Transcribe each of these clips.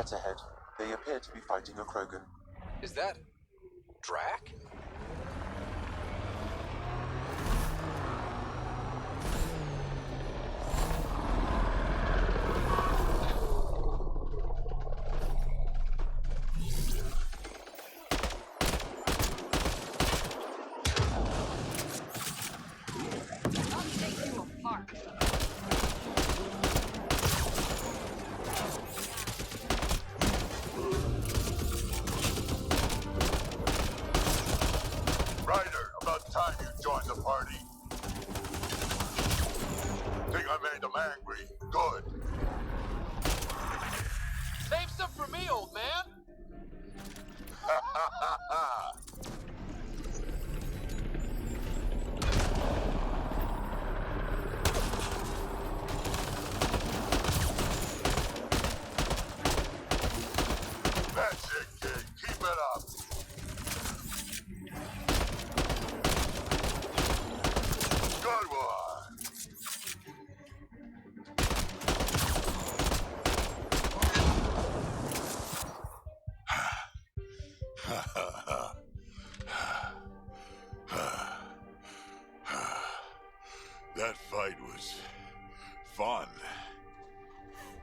Yet ahead, they appear to be fighting a Krogan. Is that... Drac? Time you joined the party. Think I made them angry? Good. Save some for me, old man! Ha ha ha ha! That's it, kid. Keep it up. Good one. That fight was fun.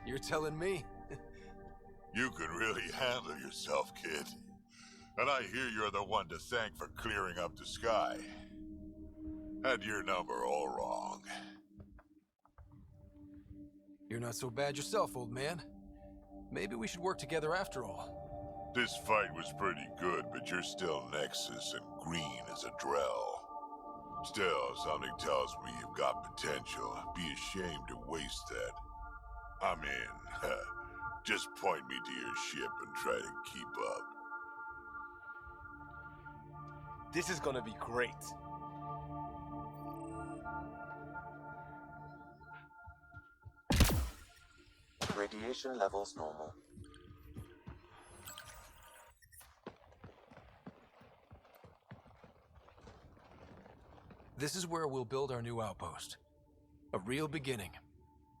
You're telling me? You can really handle yourself, kid. And I hear you're the one to thank for clearing up the sky. Had your number all wrong. You're not so bad yourself, old man. Maybe we should work together after all. This fight was pretty good, but you're still Nexus and green as a Drell. Still, something tells me you've got potential. Be ashamed to waste that. I mean, just point me to your ship and try to keep up. This is gonna be great. Radiation levels normal. This is where we'll build our new outpost. A real beginning.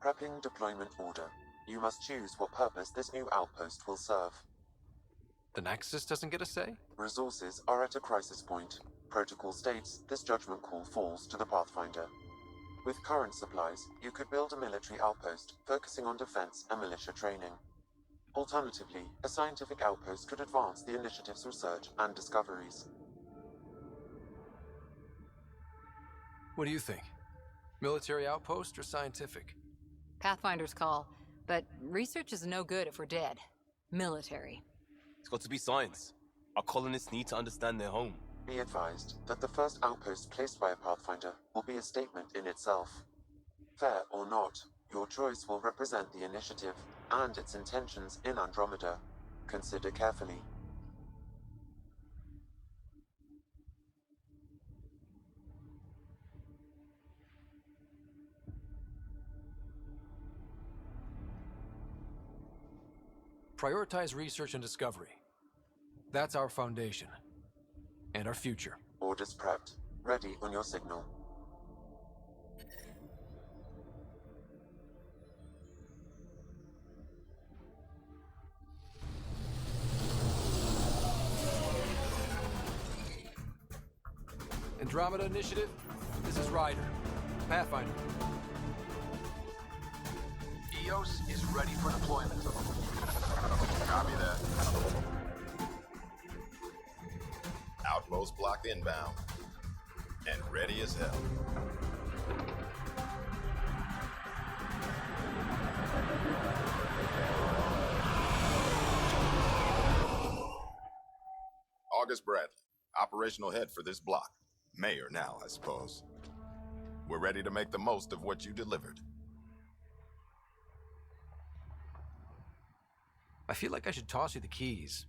Prepping deployment order. You must choose what purpose this new outpost will serve. The Nexus doesn't get a say? Resources are at a crisis point. Protocol states this judgment call falls to the Pathfinder. With current supplies, you could build a military outpost, focusing on defense and militia training. Alternatively, a scientific outpost could advance the initiative's research and discoveries. What do you think? Military outpost or scientific? Pathfinder's call, but research is no good if we're dead. Military. It's got to be science. Our colonists need to understand their home. Be advised that the first outpost placed by a Pathfinder will be a statement in itself. Fair or not, your choice will represent the initiative and its intentions in Andromeda. Consider carefully. Prioritize research and discovery. That's our foundation. And our future. Orders prepped. Ready on your signal. Andromeda Initiative, this is Ryder. Pathfinder. EOS is ready for deployment. Copy that. Outpost blocked inbound. And ready as hell. August Bradley, operational head for this block. Mayor now, I suppose. We're ready to make the most of what you delivered. I feel like I should toss you the keys.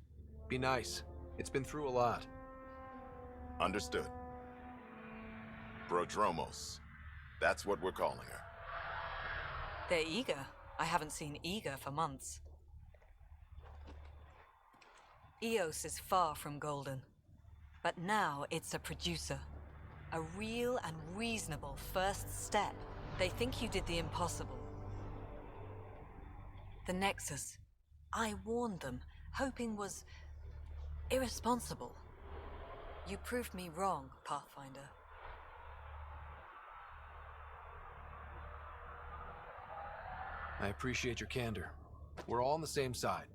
Be nice. It's been through a lot. Understood. Prodromos. That's what we're calling her. They're eager. I haven't seen eager for months. EOS is far from golden. But now it's a producer. A real and reasonable first step. They think you did the impossible. The Nexus. I warned them. Hoping was irresponsible. You proved me wrong, Pathfinder. I appreciate your candor. We're all on the same side.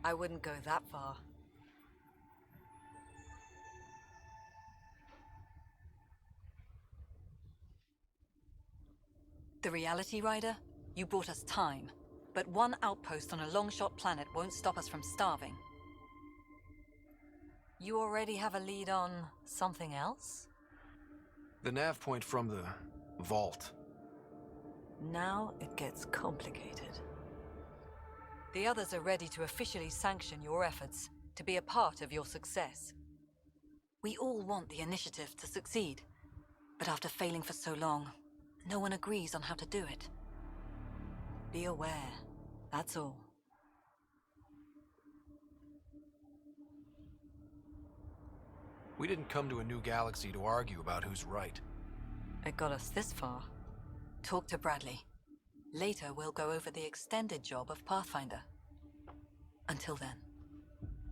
I wouldn't go that far. The Reality Rider? You brought us time. But one outpost on a long-shot planet won't stop us from starving. You already have a lead on something else? The nav point from the vault. Now it gets complicated. The others are ready to officially sanction your efforts, to be a part of your success. We all want the initiative to succeed, but after failing for so long, no one agrees on how to do it. Be aware, that's all. We didn't come to a new galaxy to argue about who's right. It got us this far. Talk to Bradley. Later, we'll go over the extended job of Pathfinder. Until then,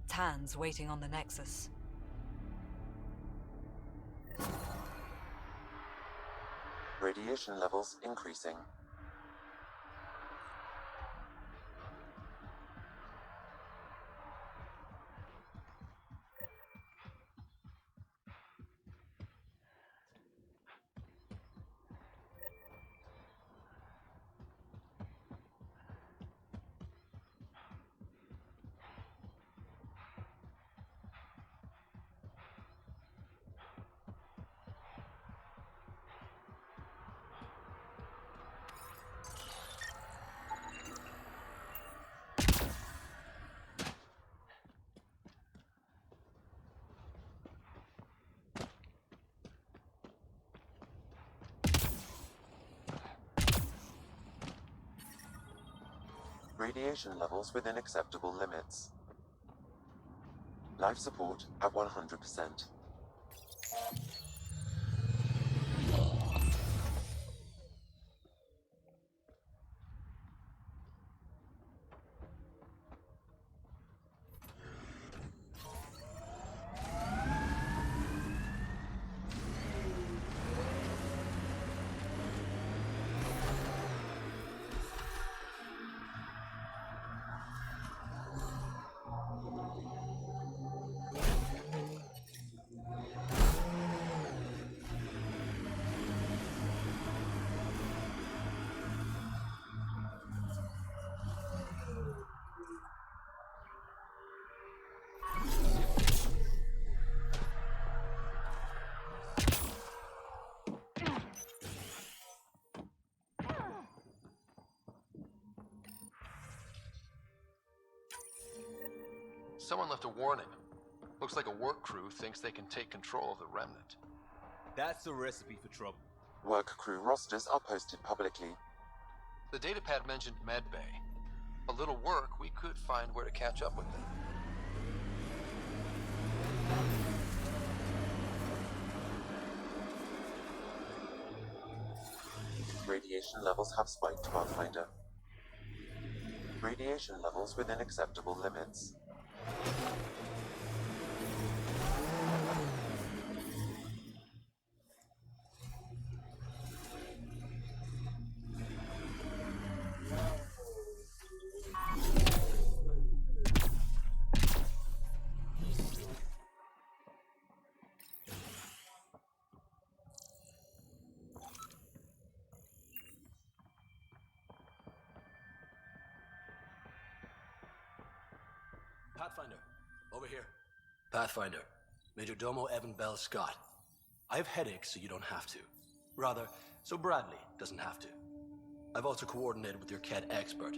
Tan's waiting on the Nexus. Radiation levels increasing. Radiation levels within acceptable limits. Life support at 100%. Someone left a warning. Looks like a work crew thinks they can take control of the remnant. That's a recipe for trouble. Work crew rosters are posted publicly. The datapad mentioned medbay. A little work, we could find where to catch up with them. Radiation levels have spiked, Pathfinder. Radiation levels within acceptable limits. Pathfinder, over here. Pathfinder, Major Domo Evan Bell Scott. I have headaches, so you don't have to. Rather, so Bradley doesn't have to. I've also coordinated with your Ket expert.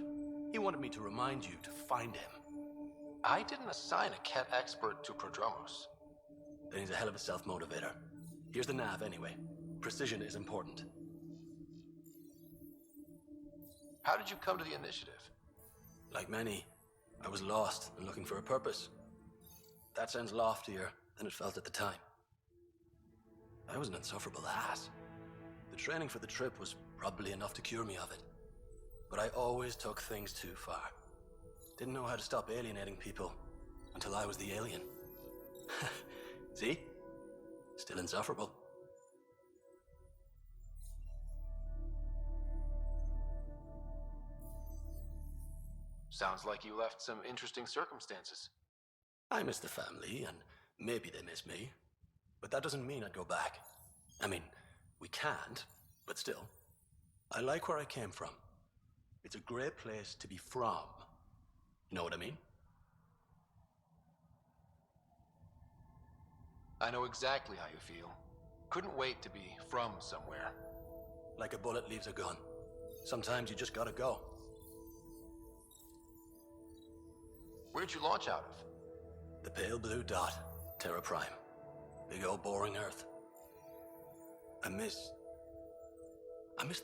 He wanted me to remind you to find him. I didn't assign a Ket expert to Prodromos. Then he's a hell of a self-motivator. Here's the nav anyway. Precision is important. How did you come to the initiative? Like many, I was lost and looking for a purpose. That sounds loftier than it felt at the time. I was an insufferable ass. The training for the trip was probably enough to cure me of it. But I always took things too far. Didn't know how to stop alienating people until I was the alien. See? Still insufferable. Sounds like you left some interesting circumstances. I miss the family, and maybe they miss me. But that doesn't mean I'd go back. I mean, we can't, but still. I like where I came from. It's a great place to be from. You know what I mean? I know exactly how you feel. Couldn't wait to be from somewhere. Like a bullet leaves a gun. Sometimes you just gotta go. Where'd you launch out of? The pale blue dot, Terra Prime. Big old boring Earth. I miss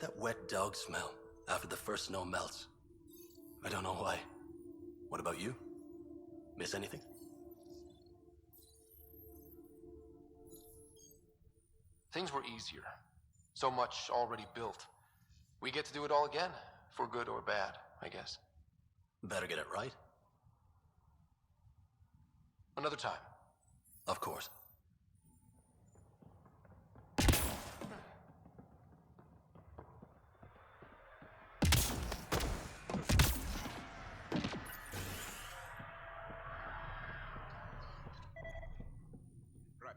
that wet dog smell after the first snow melts. I don't know why. What about you? Miss anything? Things were easier. So much already built. We get to do it all again, for good or bad, I guess. Better get it right. Another time. Of course. Right.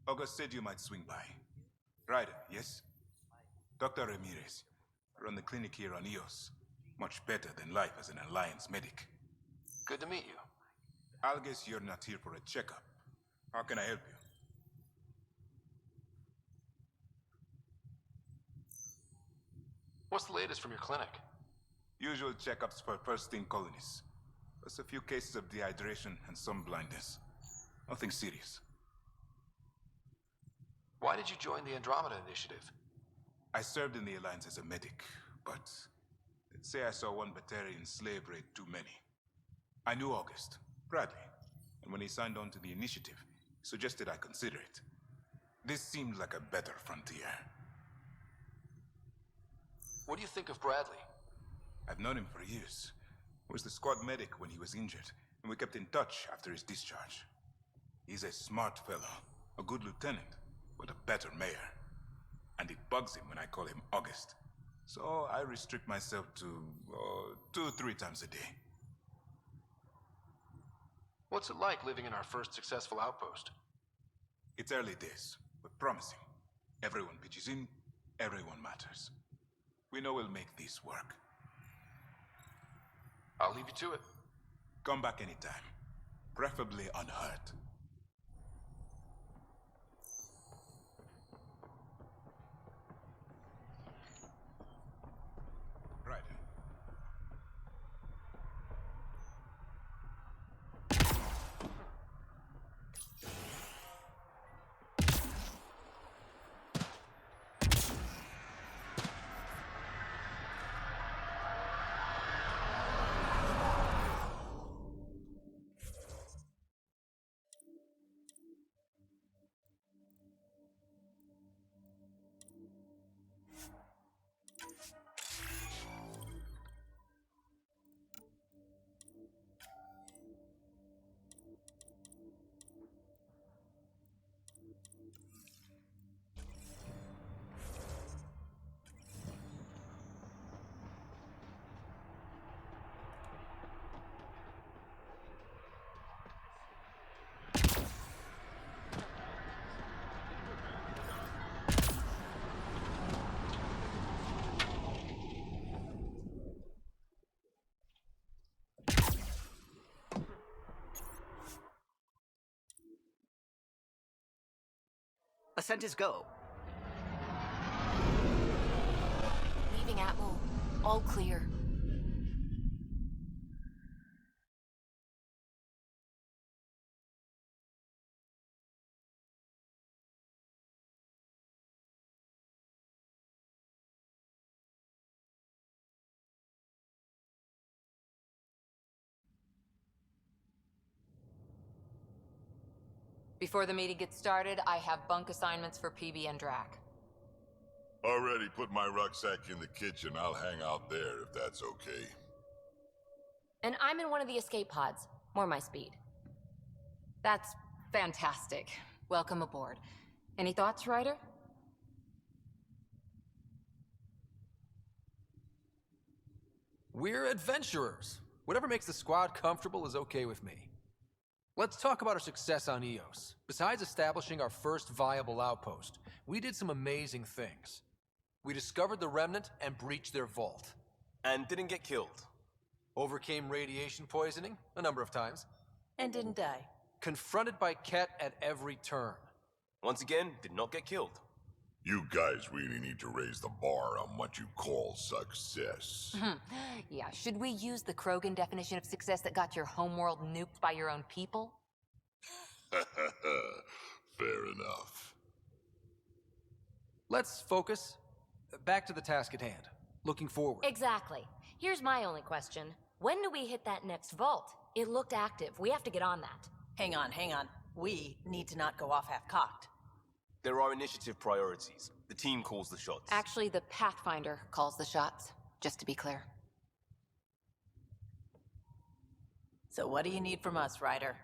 August said you might swing by. Ryder, yes? Dr. Ramirez. Run the clinic here on EOS. Much better than life as an Alliance medic. Good to meet you. I'll guess you're not here for a checkup. How can I help you? What's the latest from your clinic? Usual checkups for first-in colonists. Plus a few cases of dehydration and some blindness. Nothing serious. Why did you join the Andromeda Initiative? I served in the Alliance as a medic, but let's say I saw one Batarian slave raid too many. I knew August, Bradley, and when he signed on to the initiative, he suggested I consider it. This seemed like a better frontier. What do you think of Bradley? I've known him for years. He was the squad medic when he was injured, and we kept in touch after his discharge. He's a smart fellow, a good lieutenant, but a better mayor. And it bugs him when I call him August. So I restrict myself to 2-3 times a day. What's it like living in our first successful outpost? It's early days, but promising. Everyone pitches in, everyone matters. We know we'll make this work. I'll leave you to it. Come back anytime. Preferably unhurt. Right. Ascent is go. Leaving Atmo. All clear. Before the meeting gets started, I have bunk assignments for PB and Drac. Already put my rucksack in the kitchen. I'll hang out there if that's okay. And I'm in one of the escape pods. More my speed. That's fantastic. Welcome aboard. Any thoughts, Ryder? We're adventurers. Whatever makes the squad comfortable is okay with me. Let's talk about our success on Eos. Besides establishing our first viable outpost, we did some amazing things. We discovered the Remnant and breached their vault. And didn't get killed. Overcame radiation poisoning a number of times. And didn't die. Confronted by Ket at every turn. Once again, did not get killed. You guys really need to raise the bar on what you call success. Yeah, should we use the Krogan definition of success that got your homeworld nuked by your own people? Fair enough. Let's focus. Back to the task at hand. Looking forward. Exactly. Here's my only question. When do we hit that next vault? It looked active. We have to get on that. Hang on, hang on. We need to not go off half-cocked. There are initiative priorities. The team calls the shots. Actually, the Pathfinder calls the shots, just to be clear. So what do you need from us, Ryder?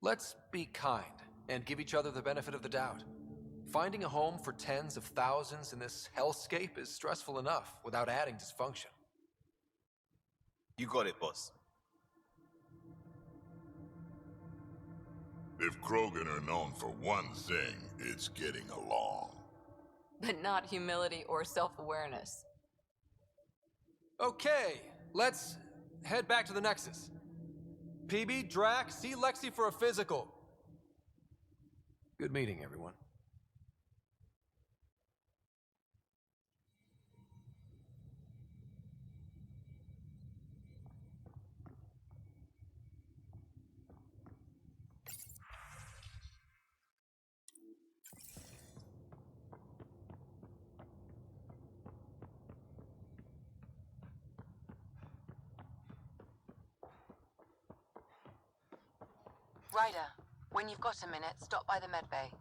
Let's be kind and give each other the benefit of the doubt. Finding a home for tens of thousands in this hellscape is stressful enough without adding dysfunction. You got it, boss. If Krogan are known for one thing, it's getting along. But not humility or self-awareness. Okay, let's head back to the Nexus. PB, Drac, see Lexi for a physical. Good meeting, everyone. Ryder, when you've got a minute, stop by the medbay.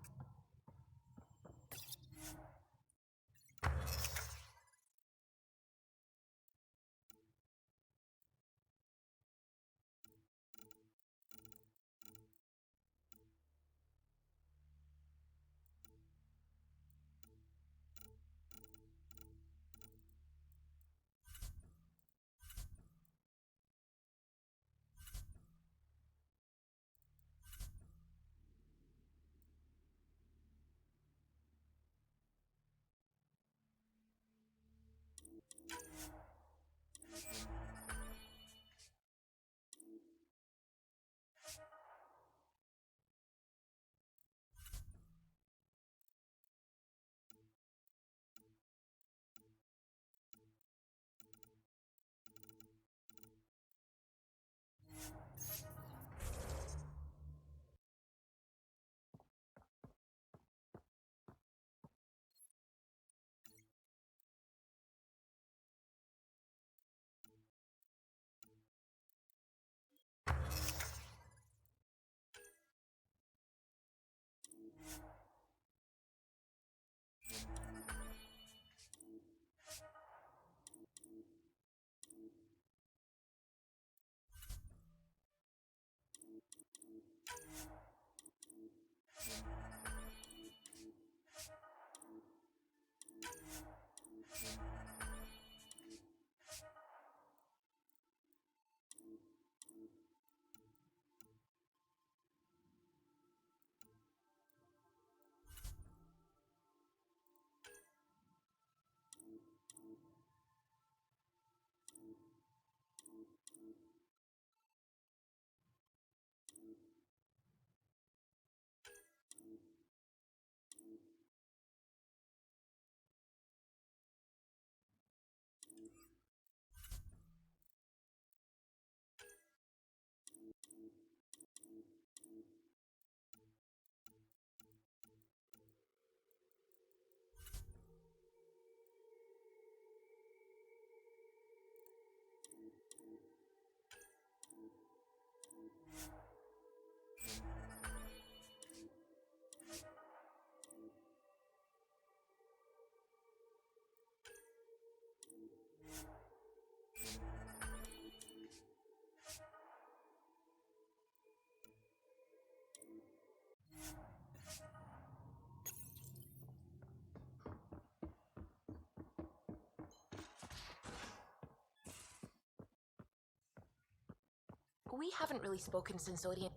we haven't really spoken since Orient.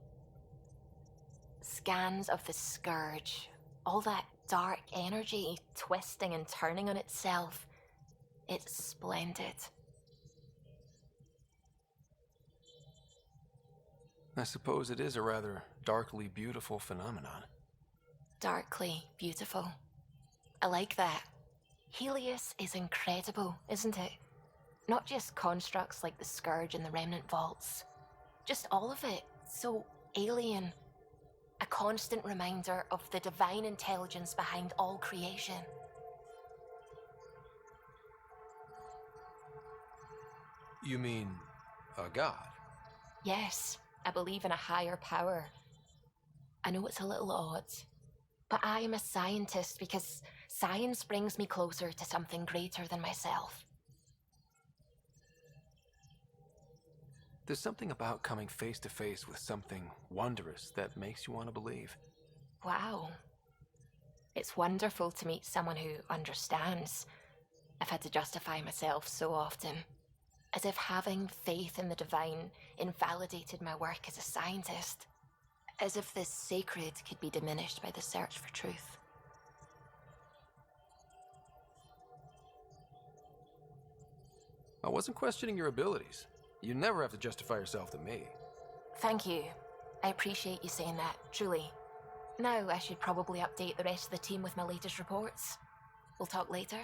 Scans of the Scourge. All that dark energy twisting and turning on itself. It's splendid. I suppose it is a rather darkly beautiful phenomenon. Darkly beautiful. I like that. Helios is incredible, isn't it? Not just constructs like the Scourge and the Remnant Vaults. Just all of it. So alien. A constant reminder of the divine intelligence behind all creation. You mean a god? Yes, I believe in a higher power. I know it's a little odd, but I am a scientist because science brings me closer to something greater than myself. There's something about coming face to face with something wondrous that makes you want to believe. Wow. It's wonderful to meet someone who understands. I've had to justify myself so often. As if having faith in the divine invalidated my work as a scientist. As if the sacred could be diminished by the search for truth. I wasn't questioning your abilities. You never have to justify yourself to me. Thank you. I appreciate you saying that, truly. Now I should probably update the rest of the team with my latest reports. We'll talk later.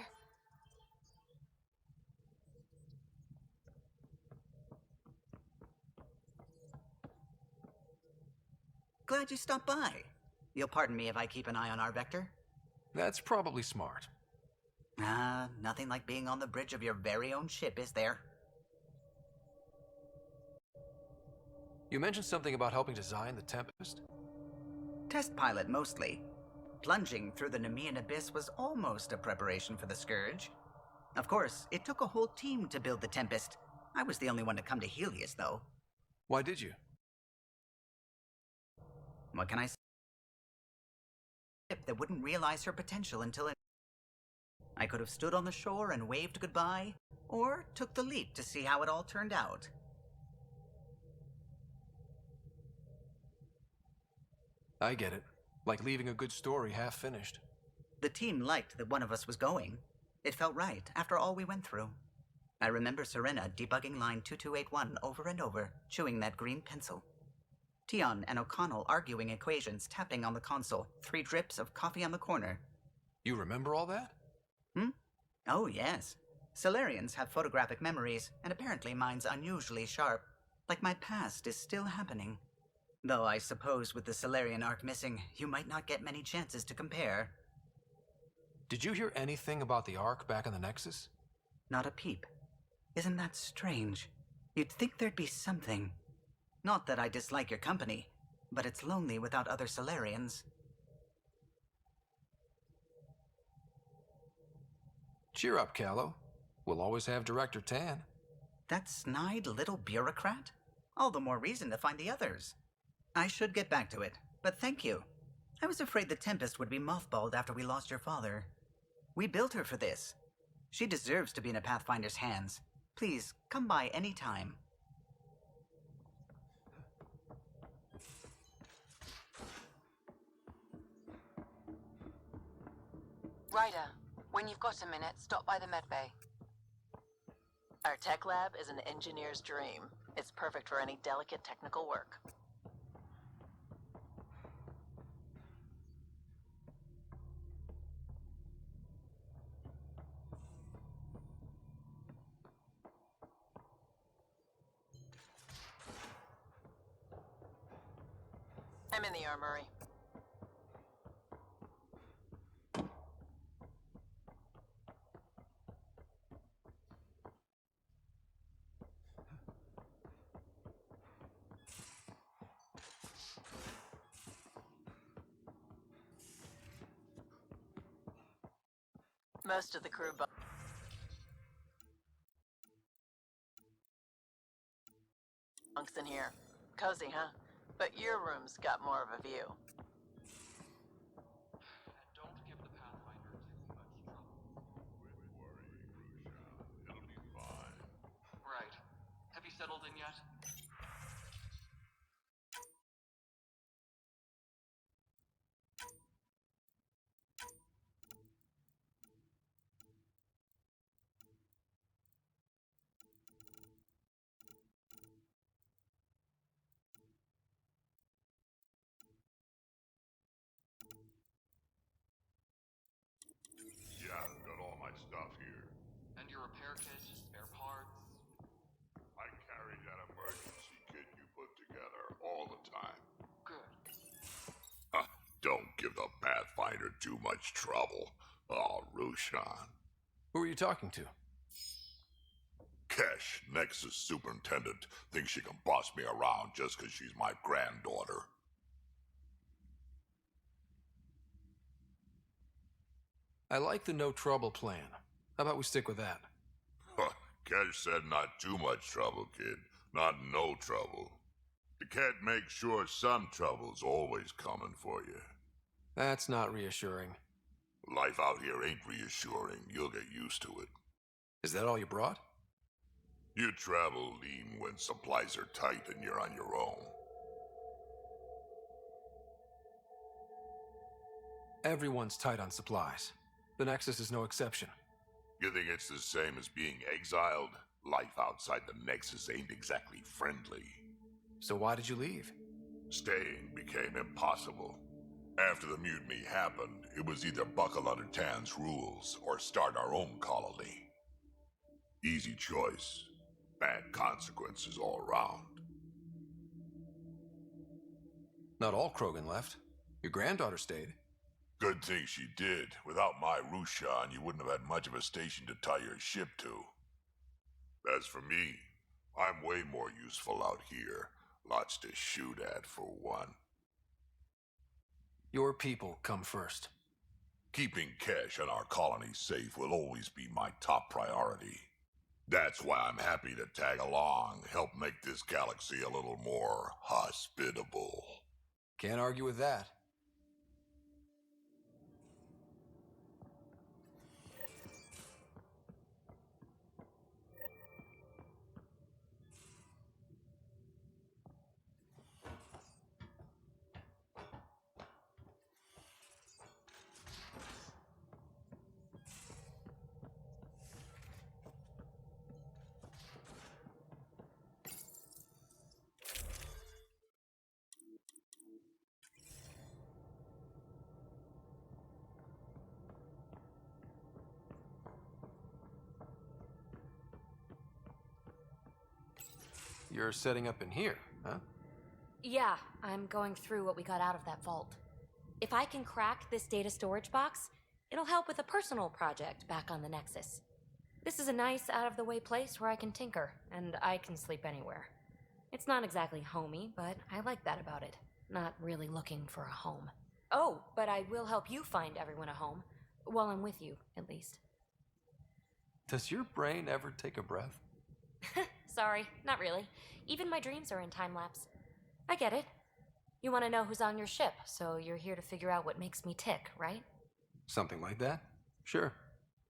Glad you stopped by. You'll pardon me if I keep an eye on our vector? That's probably smart. Nothing like being on the bridge of your very own ship, is there? You mentioned something about helping design the Tempest? Test pilot, mostly. Plunging through the Nemean abyss was almost a preparation for the Scourge. Of course, it took a whole team to build the Tempest. I was the only one to come to Helios, though. Why did you? What can I say? That wouldn't realize her potential until I could have stood on the shore and waved goodbye, or took the leap to see how it all turned out. I get it. Like leaving a good story half-finished. The team liked that one of us was going. It felt right, after all we went through. I remember Serena debugging line 2281 over and over, chewing that green pencil. Tion and O'Connell arguing equations, tapping on the console, 3 drips of coffee on the corner. You remember all that? Oh, yes. Solarians have photographic memories, and apparently mine's unusually sharp. Like my past is still happening. Though I suppose with the Solarian arc missing, you might not get many chances to compare. Did you hear anything about the Ark back in the Nexus? Not a peep. Isn't that strange? You'd think there'd be something. Not that I dislike your company, but it's lonely without other Solarians. Cheer up, Callow. We'll always have Director Tan. That snide little bureaucrat? All the more reason to find the others. I should get back to it, but thank you. I was afraid the Tempest would be mothballed after we lost your father. We built her for this. She deserves to be in a Pathfinder's hands. Please, come by any time. Ryder, when you've got a minute, stop by the medbay. Our tech lab is an engineer's dream. It's perfect for any delicate technical work. I'm in the armory. Most of the crew bunks in here. Cozy, huh? But your room's got more of a view. Don't give the Pathfinder too much trouble. Quit worrying, Crucial. It'll be fine. Right. Have you settled in yet? kit, spare parts. I carry that emergency kit you put together all the time. Good. Don't give the Pathfinder too much trouble. Oh, Rushan. Who are you talking to? Kesh, Nexus Superintendent, thinks she can boss me around just 'cause she's my granddaughter. I like the no trouble plan. How about we stick with that? Kesh said not too much trouble, kid. Not no trouble. The cat makes sure some trouble's always coming for you. That's not reassuring. Life out here ain't reassuring. You'll get used to it. Is that all you brought? You travel lean when supplies are tight and you're on your own. Everyone's tight on supplies. The Nexus is no exception. You think it's the same as being exiled? Life outside the Nexus ain't exactly friendly. So why did you leave? Staying became impossible. After the mutiny happened, it was either buckle under Tan's rules or start our own colony. Easy choice. Bad consequences all around. Not all Krogan left. Your granddaughter stayed. Good thing she did. Without my Rushan, you wouldn't have had much of a station to tie your ship to. As for me, I'm way more useful out here. Lots to shoot at, for one. Your people come first. Keeping Kesh and our colony safe will always be my top priority. That's why I'm happy to tag along, help make this galaxy a little more hospitable. Can't argue with that. You're setting up in here, huh? Yeah, I'm going through what we got out of that vault. If I can crack this data storage box, it'll help with a personal project back on the Nexus. This is a nice, out-of-the-way place where I can tinker, and I can sleep anywhere. It's not exactly homey, but I like that about it. Not really looking for a home. Oh, but I will help you find everyone a home. While I'm with you, at least. Does your brain ever take a breath? Sorry, not really. Even my dreams are in time-lapse. I get it. You want to know who's on your ship, so you're here to figure out what makes me tick, right? Something like that? Sure.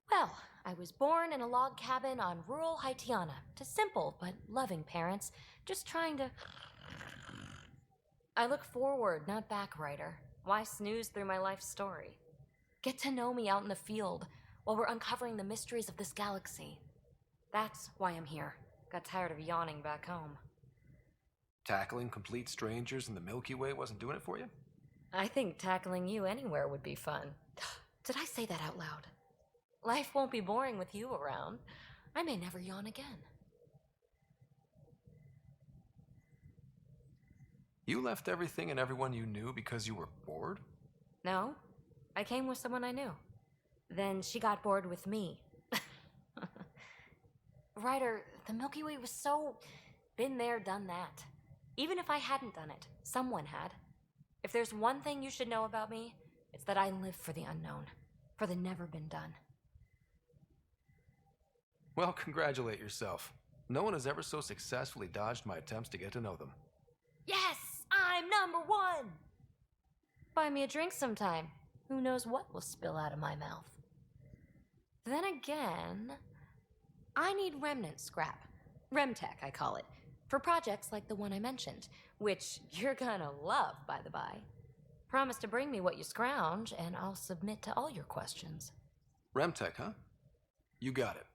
Well, I was born in a log cabin on rural Haitiana to simple but loving parents, just trying to... I look forward, not back, Ryder. Why snooze through my life story? Get to know me out in the field while we're uncovering the mysteries of this galaxy. That's why I'm here. Got tired of yawning back home. Tackling complete strangers in the Milky Way wasn't doing it for you? I think tackling you anywhere would be fun. Did I say that out loud? Life won't be boring with you around. I may never yawn again. You left everything and everyone you knew because you were bored? No, I came with someone I knew. Then she got bored with me. Ryder, the Milky Way was so... been there, done that. Even if I hadn't done it, someone had. If there's one thing you should know about me, it's that I live for the unknown. For the never been done. Well, congratulate yourself. No one has ever so successfully dodged my attempts to get to know them. Yes! I'm #1! Buy me a drink sometime. Who knows what will spill out of my mouth. Then again... I need remnant scrap. Remtech, I call it. For projects like the one I mentioned. Which you're gonna love, by the by. Promise to bring me what you scrounge, and I'll submit to all your questions. Remtech, huh? You got it.